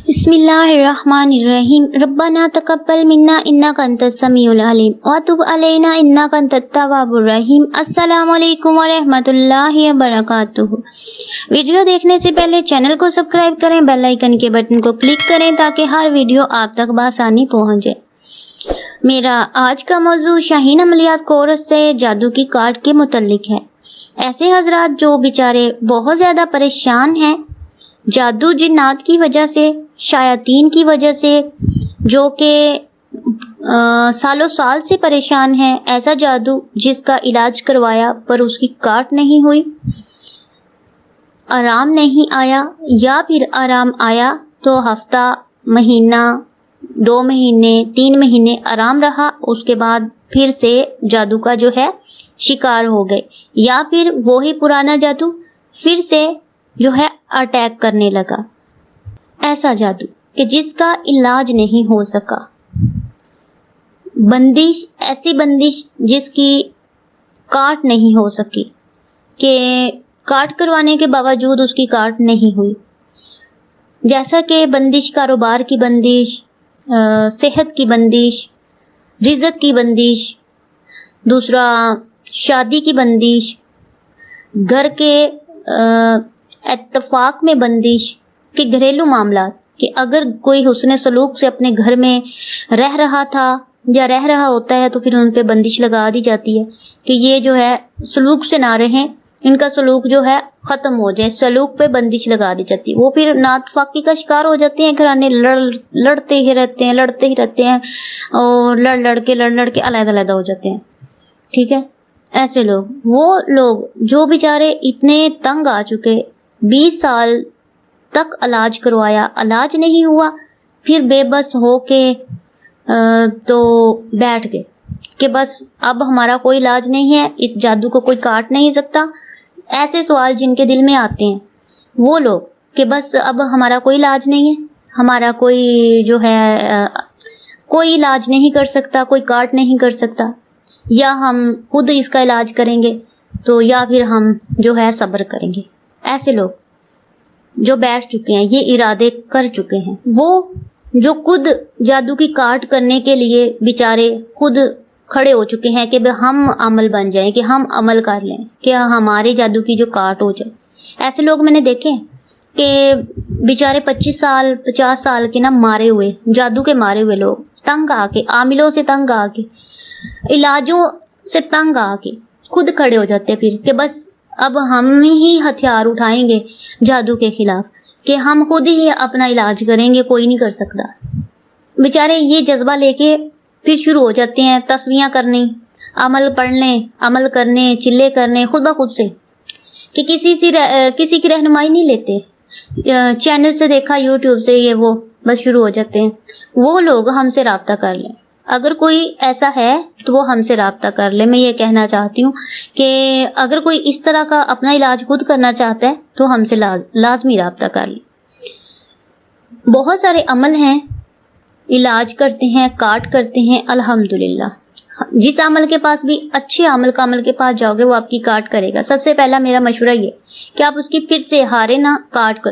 बिस्मिल्लाहिर्रहमानिर्रहीम। रब्बना तकब्बल मिन्ना इन्नका अंतस समीउल अलीम व तुब अलैना इन्नका अंतत तव्वाबुर रहीम। अस्सलामु अलैकुम व रहमतुल्लाहि व बरकातुहू। वीडियो देखने से पहले चैनल को सब्सक्राइब करें, बेल आइकन के बटन को क्लिक करें ताकि हर वीडियो आप तक बआसानी पहुंचे। मेरा आज का मौजू शाहीन अमलियात कोर्स से जादू की कार्ड के मुतल्लिक है। ऐसे हजरात जो बेचारे बहुत ज़्यादा परेशान हैं जादू जिन्नात की वजह से, शायातीन की वजह से, जो कि सालों साल से परेशान है, ऐसा जादू जिसका इलाज करवाया पर उसकी काट नहीं हुई, आराम नहीं आया, या फिर आराम आया तो हफ्ता, महीना, 2 महीने, 3 महीने आराम रहा, उसके बाद फिर से जादू का जो है शिकार हो गए, या फिर वो ही पुराना जादू फिर से जो है अटैक करने लगा। ऐसा जादू कि जिसका इलाज नहीं हो सका, बंदिश, ऐसी बंदिश जिसकी काट नहीं हो सकी, कि काट करवाने के बावजूद उसकी काट नहीं हुई, जैसा कि बंदिश कारोबार की बंदिश, सेहत की बंदिश, रिज़्क की बंदिश, दूसरा शादी की बंदिश, घर के इत्तफाक में बंदिश, कि घरेलू मामला, कि अगर कोई हुस्न सलूक से अपने घर में रह रहा था या रह रहा होता है तो फिर उन पे बंदिश लगा दी जाती है कि ये जो है सलूक से ना रहें, इनका सलूक जो है ख़त्म हो जाए, सलूक पे बंदिश लगा दी जाती है। वो फिर नातफाकी का शिकार हो जाते हैं, घराने लड़ते ही रहते हैं और लड़ लड़ के अलग हो जाते हैं। ठीक है, ऐसे लोग, वो लोग जो बेचारे इतने तंग आ चुके, 20 साल तक इलाज करवाया, इलाज नहीं हुआ, फिर बेबस हो के तो बैठ गए कि बस अब हमारा कोई इलाज नहीं है, इस जादू को कोई काट नहीं सकता। ऐसे सवाल जिनके दिल में आते हैं वो लोग कि बस अब हमारा कोई इलाज नहीं है, हमारा कोई जो है कोई इलाज नहीं कर सकता, कोई काट नहीं कर सकता, या हम खुद इसका इलाज करेंगे तो या फिर हम जो है सब्र करेंगे। ऐसे लोग जो बैठ चुके हैं, ये इरादे कर चुके हैं, वो जो खुद जादू की काट करने के लिए बेचारे खुद खड़े हो चुके हैं कि हम अमल बन जाएं, कि हम अमल कर लें, कि हमारे जादू की जो काट हो जाए। ऐसे लोग मैंने देखे कि बेचारे 25 साल 50 साल के ना मारे हुए, जादू के मारे हुए लोग, तंग आके, आमिलों से तंग आके, इलाजों से तंग आके खुद खड़े हो जाते फिर कि बस अब हम ही हथियार उठाएंगे जादू के खिलाफ, कि हम खुद ही अपना इलाज करेंगे, कोई नहीं कर सकता। बेचारे ये जज्बा लेके फिर शुरू हो जाते हैं तस्वीयां करने, अमल पढ़ने, अमल करने, चिल्ले करने खुद ब खुद से, कि किसी की रहनुमाई नहीं लेते, चैनल से देखा, यूट्यूब से, ये वो, बस शुरू हो जाते हैं। वो लोग हमसे राब्ता कर लें, अगर कोई ऐसा है तो वो हमसे राब्ता कर ले। मैं ये कहना चाहती हूँ कि अगर कोई इस तरह का अपना इलाज खुद करना चाहता है तो हमसे लाजमी राब्ता कर ले। बहुत सारे अमल हैं, इलाज करते हैं, काट करते हैं, अल्हम्दुलिल्लाह। जिस अमल के पास भी, अच्छे अमल के पास जाओगे वो आपकी काट करेगा। सबसे पहला मेरा मशवरा ये कि आप उसकी फिर से हारे ना, काट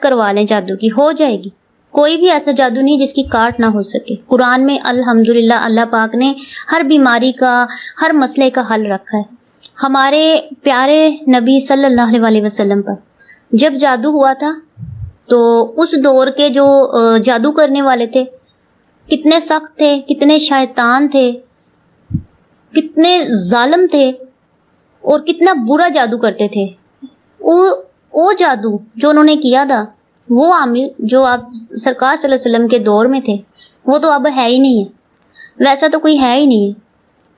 करवा लें, जादू की हो जाएगी। कोई भी ऐसा जादू नहीं जिसकी काट ना हो सके। कुरान में अल्हम्दुलिल्लाह अल्लाह पाक ने हर बीमारी का, हर मसले का हल रखा है। हमारे प्यारे नबी सल्लल्लाहु अलैहि वसल्लम पर जब जादू हुआ था तो उस दौर के जो जादू करने वाले थे कितने सख्त थे, कितने शैतान थे, कितने जालिम थे और कितना बुरा जादू करते थे। वो जादू जो उन्होंने किया था, वो आमिल जो आप सरकार सल्लल्लाहु अलैहि वसल्लम के दौर में थे, वो तो अब है ही नहीं है। वैसा तो कोई है ही नहीं है,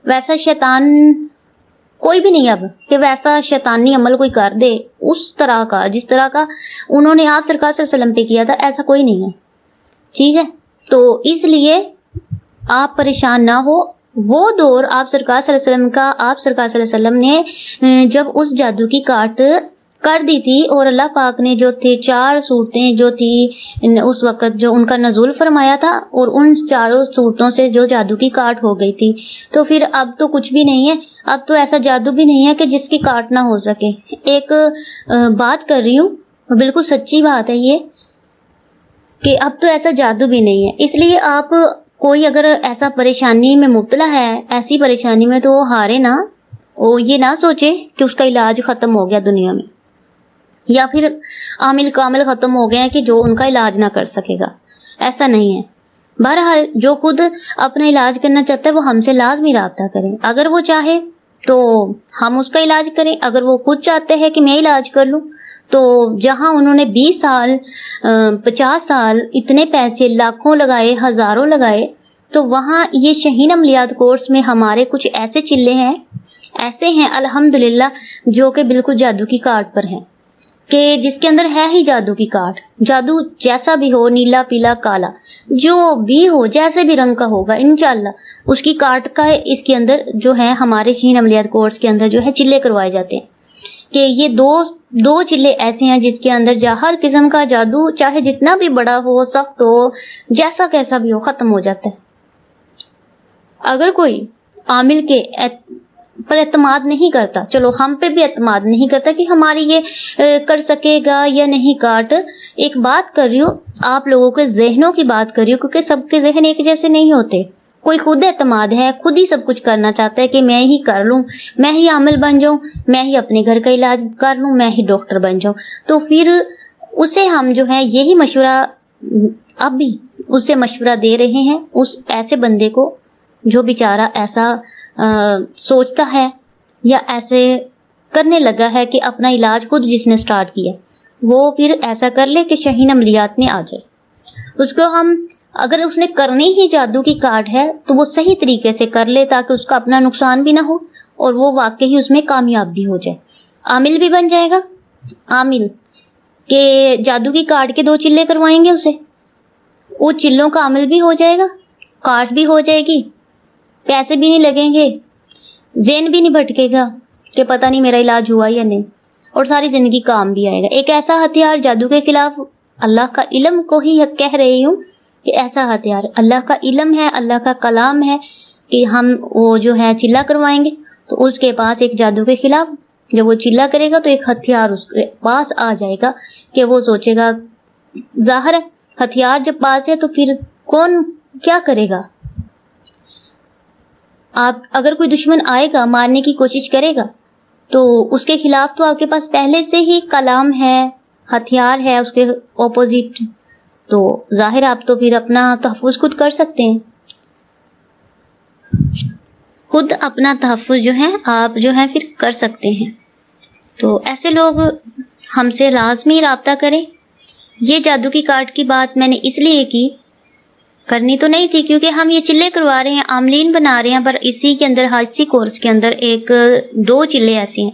वैसा शैतान कोई भी नहीं अब, कि वैसा शैतानी अमल कोई कर दे उस तरह का, जिस तरह का उन्होंने आप सरकार सल्लल्लाहु अलैहि वसल्लम पे किया था, ऐसा कोई नहीं है। ठीक है, तो इसलिए आप परेशान ना हो। वो दौर आप सरकार सल्लल्लाहु अलैहि वसल्लम का, आप सरकार सल्लल्लाहु अलैहि वसल्लम ने जब उस जादू की काट कर दी थी और अल्लाह पाक ने जो थे 4 सूरतें जो थी उस वक़्त जो उनका नज़ूल फरमाया था, और उन 4 सूरतों से जो जादू की काट हो गई थी, तो फिर अब तो कुछ भी नहीं है। अब तो ऐसा जादू भी नहीं है कि जिसकी काट ना हो सके। एक बात कर रही हूँ, बिल्कुल सच्ची बात है ये, کہ اب تو ایسا جادو بھی نہیں ہے. اس لیے آپ کوئی اگر ایسا پریشانی میں مبتلا ہے، ایسی پریشانی میں، تو وہ ہارے نہ، وہ یہ نہ سوچے کہ اس کا علاج ختم ہو گیا دنیا میں، یا پھر عامل کامل ختم ہو گئے ہیں کہ جو ان کا علاج نہ کر سکے گا. ایسا نہیں ہے. بہرحال جو خود اپنا علاج کرنا چاہتا ہے وہ ہم سے لازمی رابطہ کریں. اگر وہ چاہے تو ہم اس کا علاج کریں، اگر وہ خود چاہتے ہیں کہ میں علاج کر لوں، تو جہاں انہوں نے 20 سال 50 سال اتنے پیسے لاکھوں لگائے، ہزاروں لگائے، تو وہاں یہ شہین عملیات کورس میں ہمارے کچھ ایسے چلے ہیں، ایسے ہیں الحمدللہ، جو کہ بالکل جادو کی کارڈ پر ہیں، کہ جس کے اندر ہے ہی جادو کی کارڈ. جادو جیسا بھی ہو، نیلا پیلا کالا جو بھی ہو، جیسے بھی رنگ کا ہوگا، انشاءاللہ اس کی کارڈ کا اس کے اندر جو ہے ہمارے شہین عملیات کورس کے اندر جو ہے چلے کروائے جاتے ہیں. کہ یہ دو چلے ایسے ہیں جس کے اندر ہر قسم کا جادو، چاہے جتنا بھی بڑا ہو، سخت ہو، جیسا کیسا بھی ہو، ختم ہو جاتا ہے. اگر کوئی عامل کے پر اعتماد نہیں کرتا، چلو ہم پہ بھی اعتماد نہیں کرتا کہ ہماری یہ کر سکے گا یا نہیں کارڈ، ایک بات کر رہی ہوں، آپ لوگوں کے ذہنوں کی بات کر رہی ہوں، کیونکہ سب کے ذہن ایک جیسے نہیں ہوتے. کوئی خود اعتماد ہے، خود ہی سب کچھ کرنا چاہتا ہے کہ میں ہی کر لوں، میں ہی عامل بن جاؤں، میں ہی اپنے گھر کا علاج کر لوں، میں ہی ڈاکٹر بن جاؤں. تو پھر اسے ہم جو ہے یہی مشورہ، اب بھی اسے مشورہ دے رہے ہیں، اس ایسے بندے کو جو بیچارہ ایسا سوچتا ہے یا ایسے کرنے لگا ہے کہ اپنا علاج خود جس نے سٹارٹ کیا، وہ پھر ایسا کر لے کہ شہین عملیات میں آ جائے. اس کو ہم، اگر اس نے کرنی ہی جادو کی کارڈ ہے تو وہ صحیح طریقے سے کر لے، تاکہ اس کا اپنا نقصان بھی نہ ہو اور وہ واقعی اس میں کامیاب بھی ہو جائے. عامل بھی بن جائے گا، عامل کہ جادو کی کارڈ کے 2 چلے کروائیں گے اسے، وہ چلوں کا عامل بھی ہو جائے گا، کارڈ بھی ہو جائے گی، پیسے بھی نہیں لگیں گے، ذہن بھی نہیں بھٹکے گا کہ پتہ نہیں میرا علاج ہوا یا نہیں، اور ساری زندگی کام بھی آئے گا. ایک ایسا ہتھیار جادو کے خلاف، اللہ کا علم کو ہی کہہ رہی ہوں کہ ایسا ہتھیار اللہ کا علم ہے، اللہ کا کلام ہے، کہ ہم وہ جو ہے چلا کروائیں گے تو اس کے پاس ایک جادو کے خلاف جب وہ چلا کرے گا تو ایک ہتھیار اس کے پاس آ جائے گا، کہ وہ سوچے گا، ظاہر ہے ہتھیار جب پاس ہے تو پھر کون کیا کرے گا. آپ اگر کوئی دشمن آئے گا، مارنے کی کوشش کرے گا، تو اس کے خلاف تو آپ کے پاس پہلے سے ہی کلام ہے، ہتھیار ہے اس کے اپوزٹ، تو ظاہر آپ تو پھر اپنا تحفظ خود کر سکتے ہیں. خود اپنا تحفظ جو ہے آپ جو ہے پھر کر سکتے ہیں. تو ایسے لوگ ہم سے لازمی رابطہ کریں. یہ جادو کی کارڈ کی بات میں نے اس لیے کی، کرنی تو نہیں تھی کیونکہ ہم یہ چلے کروا رہے ہیں، عاملین بنا رہے ہیں، پر اسی کے اندر حاجی کورس کے اندر 2 چلے ایسے ہیں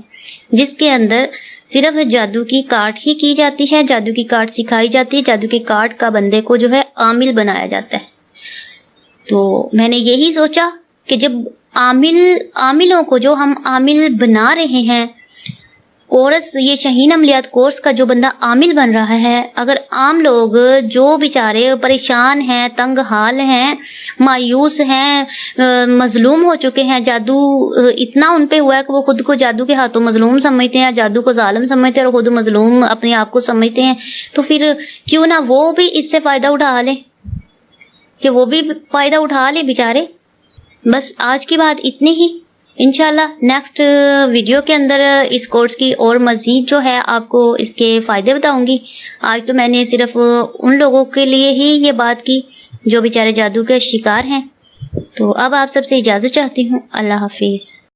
جس کے اندر صرف جادو کی کارڈ ہی کی جاتی ہے، جادو کی کارڈ سکھائی جاتی ہے، جادو کی کارڈ کا بندے کو جو ہے عامل بنایا جاتا ہے. تو میں نے یہی سوچا کہ جب عاملوں کو جو ہم عامل بنا رہے ہیں، کورس یہ شہین عملیات کورس کا جو بندہ عامل بن رہا ہے، اگر عام لوگ جو بیچارے پریشان ہیں، تنگ حال ہیں، مایوس ہیں، مظلوم ہو چکے ہیں، جادو اتنا ان پہ ہوا ہے کہ وہ خود کو جادو کے ہاتھوں مظلوم سمجھتے ہیں، جادو کو ظالم سمجھتے ہیں اور خود مظلوم اپنے آپ کو سمجھتے ہیں، تو پھر کیوں نہ وہ بھی اس سے فائدہ اٹھا لیں، کہ وہ بھی فائدہ اٹھا لیں بیچارے. بس آج کی بات اتنی ہی. انشاءاللہ نیکسٹ ویڈیو کے اندر اس کورس کی اور مزید جو ہے آپ کو اس کے فائدے بتاؤں گی. آج تو میں نے صرف ان لوگوں کے لیے ہی یہ بات کی جو بیچارے جادو کے شکار ہیں. تو اب آپ سب سے اجازت چاہتی ہوں. اللہ حافظ.